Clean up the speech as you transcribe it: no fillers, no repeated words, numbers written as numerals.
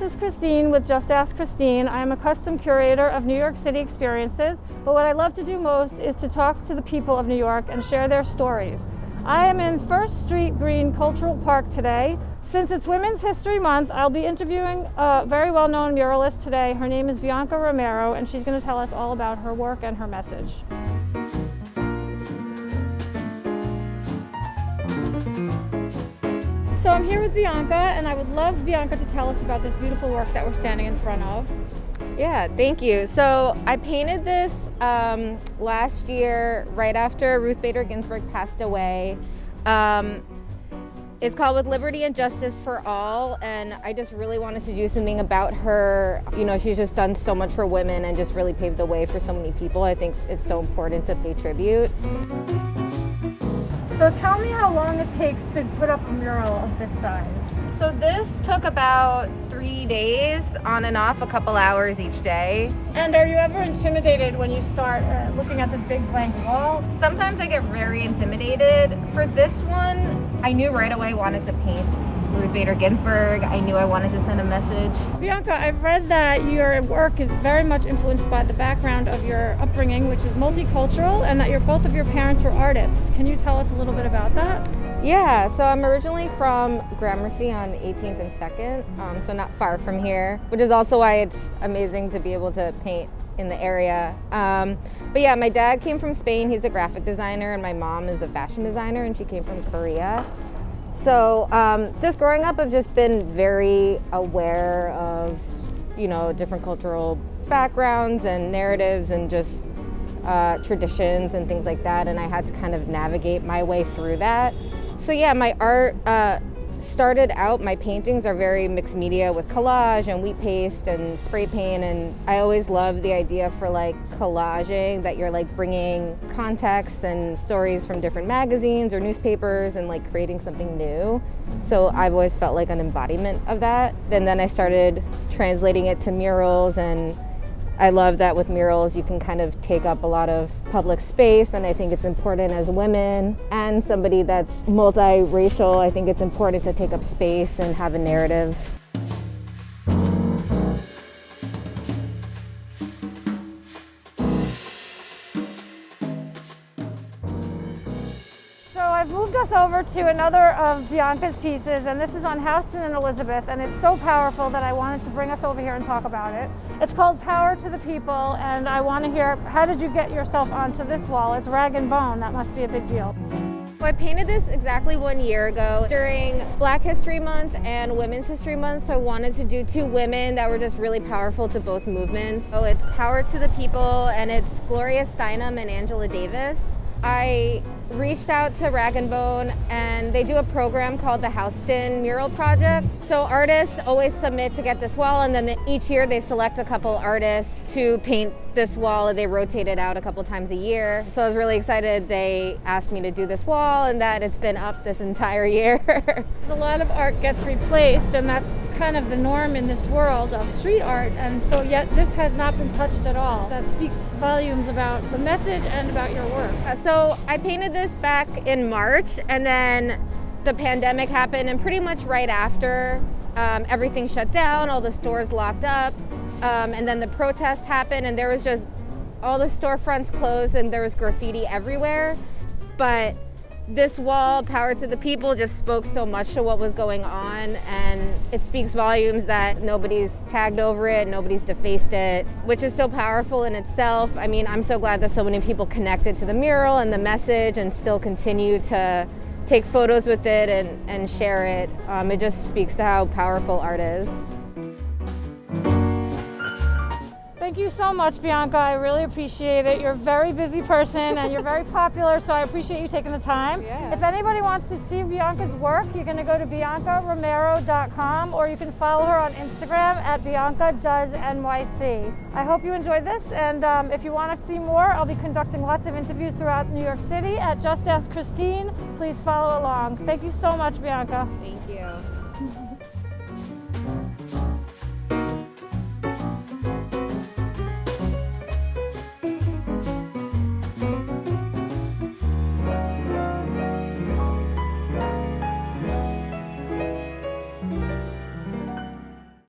this is Christine with Just Ask Christine. I am a custom curator of New York City experiences, but what I love to do most is to talk to the people of New York and share their stories. I am in First Street Green Cultural Park today. Since it's Women's History Month, I'll be interviewing a very well-known muralist today. Her name is Bianca Romero, and she's going to tell us all about her work and her message. So I'm here with Bianca, and I would love Bianca to tell us about this beautiful work that we're standing in front of. Yeah, thank you. So I painted this last year, right after Ruth Bader Ginsburg passed away. It's called With Liberty and Justice for All, and I just really wanted to do something about her. You know, she's just done so much for women and just really paved the way for so many people. I think it's so important to pay tribute. So tell me how long it takes to put up a mural of this size. So this took about 3 days, on and off, a couple hours each day. And are you ever intimidated when you start looking at this big blank wall? Sometimes I get very intimidated. For this one, I knew right away I wanted to paint Ruth Bader Ginsburg. I knew I wanted to send a message. Bianca, I've read that your work is very much influenced by the background of your upbringing, which is multicultural, and that both of your parents were artists. Can you tell us a little bit about that? Yeah, so I'm originally from Gramercy on 18th and 2nd, so not far from here, which is also why it's amazing to be able to paint in the area. But yeah, my dad came from Spain. He's a graphic designer, and my mom is a fashion designer, and she came from Korea. So just growing up, I've just been very aware of, you know, different cultural backgrounds and narratives and just traditions and things like that. And I had to kind of navigate my way through that. So yeah, my art started out, my paintings are very mixed media with collage and wheat paste and spray paint, and I always loved the idea for like collaging, that you're like bringing context and stories from different magazines or newspapers and like creating something new. So I've always felt like an embodiment of that. And then I started translating it to murals, and I love that with murals you can kind of take up a lot of public space, and I think it's important as women and somebody that's multiracial. I think it's important to take up space and have a narrative. So I've moved us over to another of Bianca's pieces, and this is on Houston and Elizabeth, and it's so powerful that I wanted to bring us over here and talk about it. It's called Power to the People, and I want to hear, how did you get yourself onto this wall? It's rag and bone. That must be a big deal. I painted this exactly 1 year ago during Black History Month and Women's History Month, so I wanted to do two women that were just really powerful to both movements. So it's Power to the People, and it's Gloria Steinem and Angela Davis. I reached out to Rag & Bone, and they do a program called the Houston Mural Project. So artists always submit to get this wall, and then each year they select a couple artists to paint this wall, and they rotate it out a couple times a year. So I was really excited they asked me to do this wall, and that it's been up this entire year. A lot of art gets replaced, and that's kind of the norm in this world of street art, and so yet this has not been touched at all. That speaks volumes about the message and about your work. So I painted this back in March, and then the pandemic happened, and pretty much right after, everything shut down, all the stores locked up, and then the protest happened, and there was just all the storefronts closed, and there was graffiti everywhere. But this wall, Power to the People, just spoke so much to what was going on, and it speaks volumes that nobody's tagged over it, nobody's defaced it, which is so powerful in itself. I mean, I'm so glad that so many people connected to the mural and the message and still continue to take photos with it and share it. It just speaks to how powerful art is. Thank you so much, Bianca. I really appreciate it. You're a very busy person and you're very popular, so I appreciate you taking the time. Yeah. If anybody wants to see Bianca's work, you're going to go to biancaromero.com, or you can follow her on Instagram at biancadoesnyc. I hope you enjoyed this, and if you want to see more, I'll be conducting lots of interviews throughout New York City at Just Ask Christine. Please follow along. Thank you so much, Bianca. Thank you.